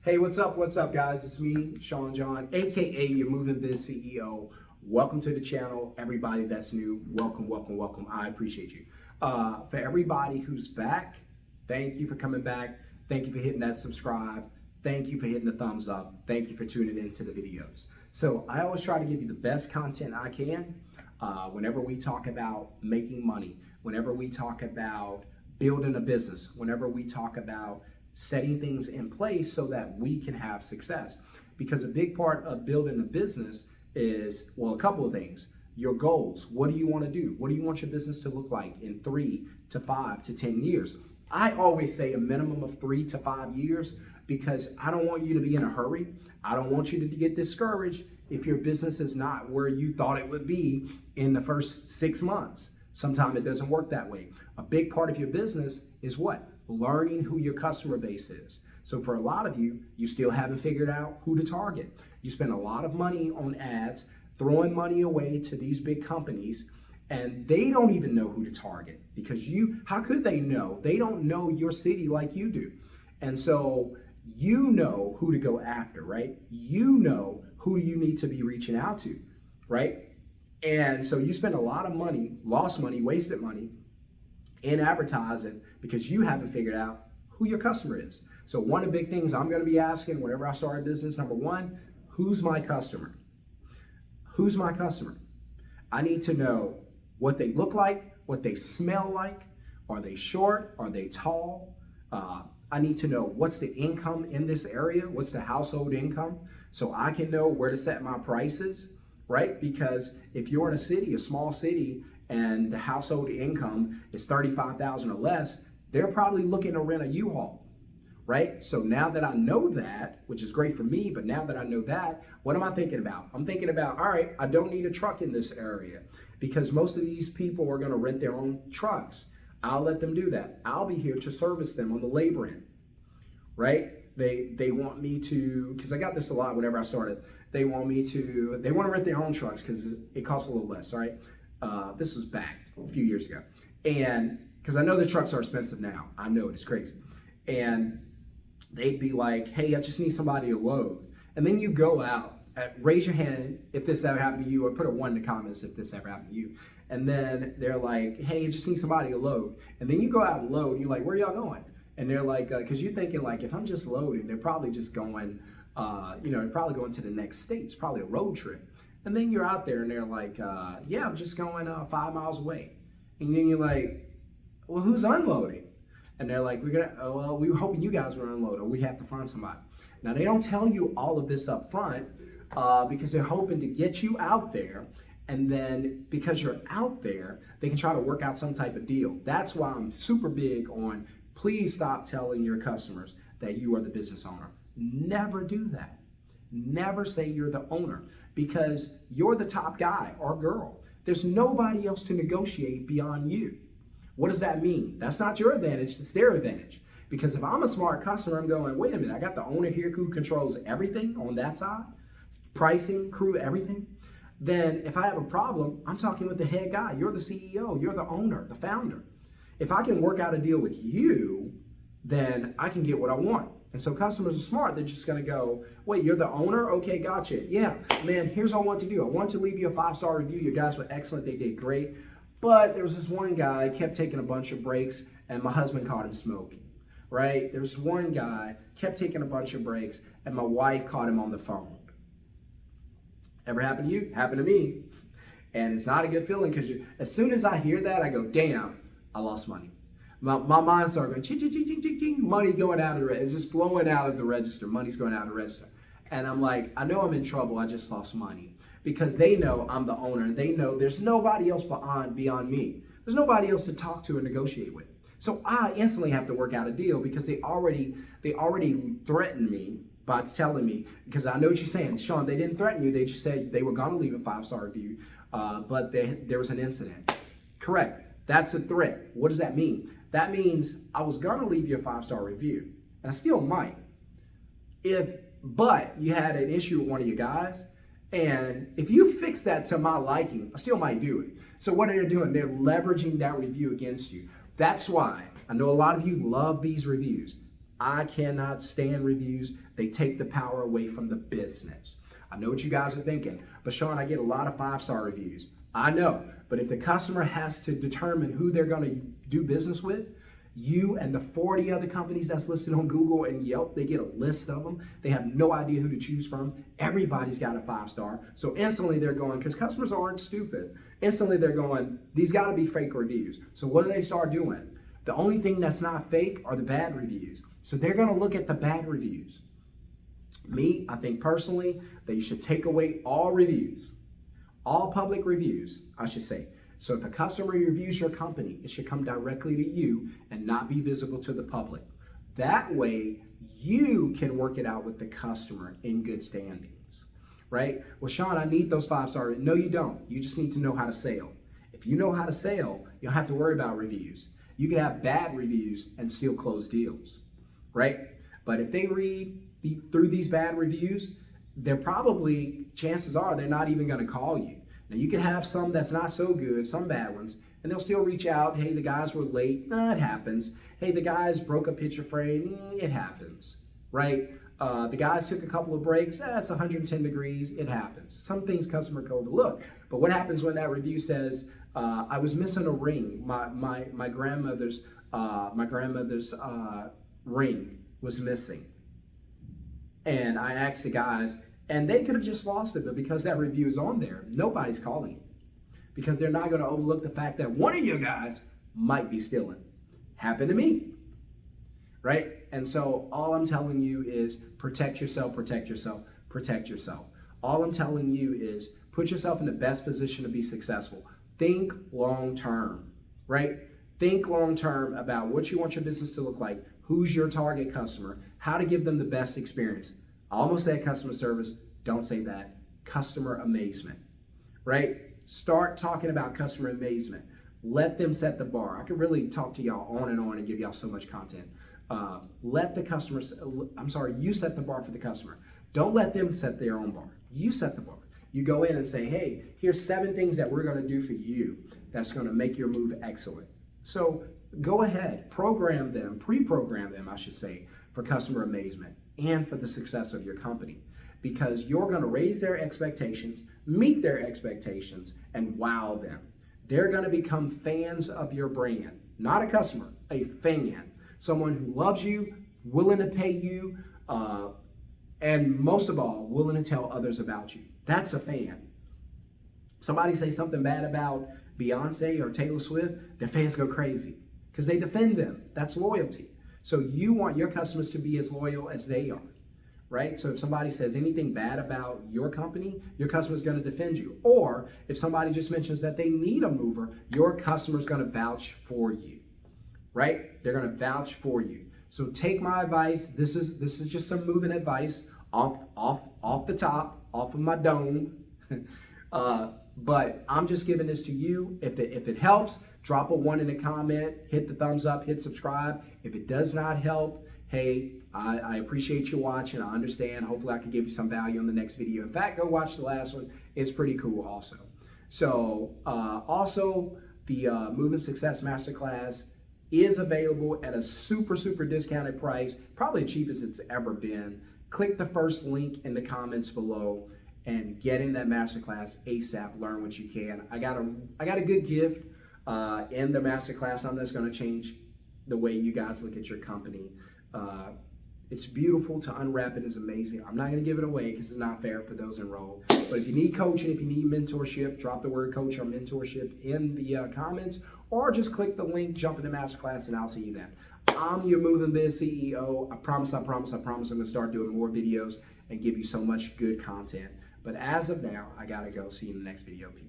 Hey, what's up? What's up, guys? It's me, Sean John, aka your Moving Biz CEO. Welcome to the channel. Everybody that's new, welcome, welcome, welcome. I appreciate you. For everybody who's back, thank you for coming back. Thank you for hitting that subscribe. Thank you for hitting the thumbs up. Thank you for tuning into the videos. So I always try to give you the best content I can whenever we talk about making money, whenever we talk about building a business, whenever we talk about setting things in place so that we can have success. Because a big part of building a business is, well, a couple of things. Your goals. What do you want to do? What do you want your business to look like in 3 to 5 to 10 years? I always say a minimum of 3 to 5 years because I don't want you to be in a hurry. I don't want you to get discouraged if your business is not where you thought it would be in the first 6 months. Sometimes it doesn't work that way. A big part of your business is what? Learning who your customer base is. So for a lot of you, you still haven't figured out who to target. You spend a lot of money on ads, throwing money away to these big companies, and they don't even know who to target because how could they know? They don't know your city like you do. And so you know who to go after, right? You know who you need to be reaching out to, right? And so you spend a lot of money, lost money, wasted money in advertising because you haven't figured out who your customer is. So one of the big things I'm going to be asking whenever I start a business, number one, who's my customer? Who's my customer? I need to know what they look like, what they smell like. Are they short? Are they tall? I need to know what's the income in this area. What's the household income? So I can know where to set my prices, right? Because if you're in a city, a small city, and the household income is $35,000 or less, they're probably looking to rent a U-Haul, right? So now that I know that, which is great for me, but now that I know that, what am I thinking about? I'm thinking about, all right, I don't need a truck in this area because most of these people are gonna rent their own trucks. I'll let them do that. I'll be here to service them on the labor end, right? They want me to, because I got this a lot whenever I started, they want to rent their own trucks because it costs a little less, right? This was back a few years ago. And because I know the trucks are expensive now. I know it's crazy. And they'd be like, hey, I just need somebody to load. And then you go out, raise your hand if this ever happened to you, or put a 1 in the comments if this ever happened to you. And then they're like, hey, I just need somebody to load. And then you go out and load, and you're like, where y'all going? And they're like, because you're thinking like, if I'm just loading, they're probably just going, they're probably going to the next state. It's probably a road trip. And then you're out there and they're like, yeah, I'm just going 5 miles away. And then you're like, well, who's unloading? And they're like, we were hoping you guys were unloading, or we have to find somebody. Now, they don't tell you all of this up front because they're hoping to get you out there. And then because you're out there, they can try to work out some type of deal. That's why I'm super big on please stop telling your customers that you are the business owner. Never do that. Never say you're the owner because you're the top guy or girl. There's nobody else to negotiate beyond you. What does that mean? That's not your advantage, it's their advantage. Because if I'm a smart customer, I'm going, wait a minute, I got the owner here who controls everything on that side, pricing, crew, everything. Then if I have a problem, I'm talking with the head guy. You're the CEO, you're the owner, the founder. If I can work out a deal with you, then I can get what I want. And so customers are smart. They're just going to go, wait, you're the owner? Okay, gotcha. Yeah, man, here's what I want to do. I want to leave you a 5-star review. You guys were excellent. They did great. But there was this one guy, kept taking a bunch of breaks, and my husband caught him smoking, right? There was one guy, kept taking a bunch of breaks, and my wife caught him on the phone. Ever happened to you? Happened to me. And it's not a good feeling because as soon as I hear that, I go, damn, I lost money. My mind started going, ching, ching, ching, ching, ching, ching, money going out of the register. It's just flowing out of the register. Money's going out of the register. And I'm like, I know I'm in trouble. I just lost money. Because they know I'm the owner. And they know there's nobody else beyond me. There's nobody else to talk to and negotiate with. So I instantly have to work out a deal because they already threatened me by telling me, because I know what you're saying, Sean, they didn't threaten you. They just said they were going to leave a 5-star review, but there was an incident. Correct. That's a threat. What does that mean? That means I was going to leave you a 5-star review, and I still might. But you had an issue with one of your guys, and if you fix that to my liking, I still might do it. So what are they doing? They're leveraging that review against you. That's why I know a lot of you love these reviews. I cannot stand reviews. They take the power away from the business. I know what you guys are thinking, but Sean, I get a lot of 5-star reviews. I know, but if the customer has to determine who they're going to do business with, you and the 40 other companies that's listed on Google and Yelp, they get a list of them. They have no idea who to choose from. Everybody's got a 5-star. So instantly they're going, because customers aren't stupid, instantly they're going, these got to be fake reviews. So what do they start doing? The only thing that's not fake are the bad reviews. So they're going to look at the bad reviews. Me, I think personally that you should take away all reviews, all public reviews, I should say. So if a customer reviews your company, it should come directly to you and not be visible to the public. That way, you can work it out with the customer in good standings, right? Well, Sean, I need those 5-star. No, you don't. You just need to know how to sell. If you know how to sell, you don't have to worry about reviews. You can have bad reviews and still close deals, right? But if they read through these bad reviews, they're probably, chances are, they're not even going to call you. Now, you can have some that's not so good, some bad ones, and they'll still reach out. Hey, the guys were late. It happens. Hey, the guys broke a picture frame. It happens, right? The guys took a couple of breaks. It's 110 degrees. It happens. Some things customer can overlook. But what happens when that review says, I was missing a ring. My grandmother's ring was missing. And I asked the guys, and they could have just lost it, but because that review is on there, nobody's calling you. Because they're not going to overlook the fact that one of you guys might be stealing. Happened to me, right? And so all I'm telling you is protect yourself, protect yourself, protect yourself. All I'm telling you is put yourself in the best position to be successful. Think long term, right? Think long term about what you want your business to look like, who's your target customer, how to give them the best experience. I almost said customer service, don't say that. Customer amazement, right? Start talking about customer amazement. Let them set the bar. I could really talk to y'all on and give y'all so much content. Let the customers, you set the bar for the customer. Don't let them set their own bar. You set the bar. You go in and say, hey, here's 7 things that we're going to do for you that's going to make your move excellent. So go ahead, program them, pre-program them, I should say, for customer amazement and for the success of your company. Because you're going to raise their expectations, meet their expectations, and wow them. They're going to become fans of your brand. Not a customer, a fan. Someone who loves you, willing to pay you, and most of all, willing to tell others about you. That's a fan. Somebody say something bad about Beyonce or Taylor Swift, their fans go crazy because they defend them. That's loyalty. So you want your customers to be as loyal as they are, right? So if somebody says anything bad about your company, your customer's going to defend you. Or if somebody just mentions that they need a mover, your customer's going to vouch for you, right? They're going to vouch for you. So take my advice. This is just some moving advice off the top, off of my dome. But I'm just giving this to you. If it helps, drop a 1 in the comment, hit the thumbs up, hit subscribe. If it does not help, hey, I appreciate you watching. I understand. Hopefully I can give you some value on the next video. In fact, go watch the last one. It's pretty cool also. So also the Moving Success Masterclass is available at a super discounted price, probably the cheapest it's ever been. Click the first link in the comments below and get in that masterclass ASAP. Learn what you can. I got a good gift in the masterclass. Something that's going to change the way you guys look at your company. It's beautiful. To unwrap it is amazing. I'm not going to give it away because it's not fair for those enrolled. But if you need coaching, if you need mentorship, drop the word coach or mentorship in the comments, or just click the link, jump in the masterclass, and I'll see you then. I'm your Moving Biz CEO. I promise I'm going to start doing more videos and give you so much good content. But as of now, I got to go. See you in the next video. Peace.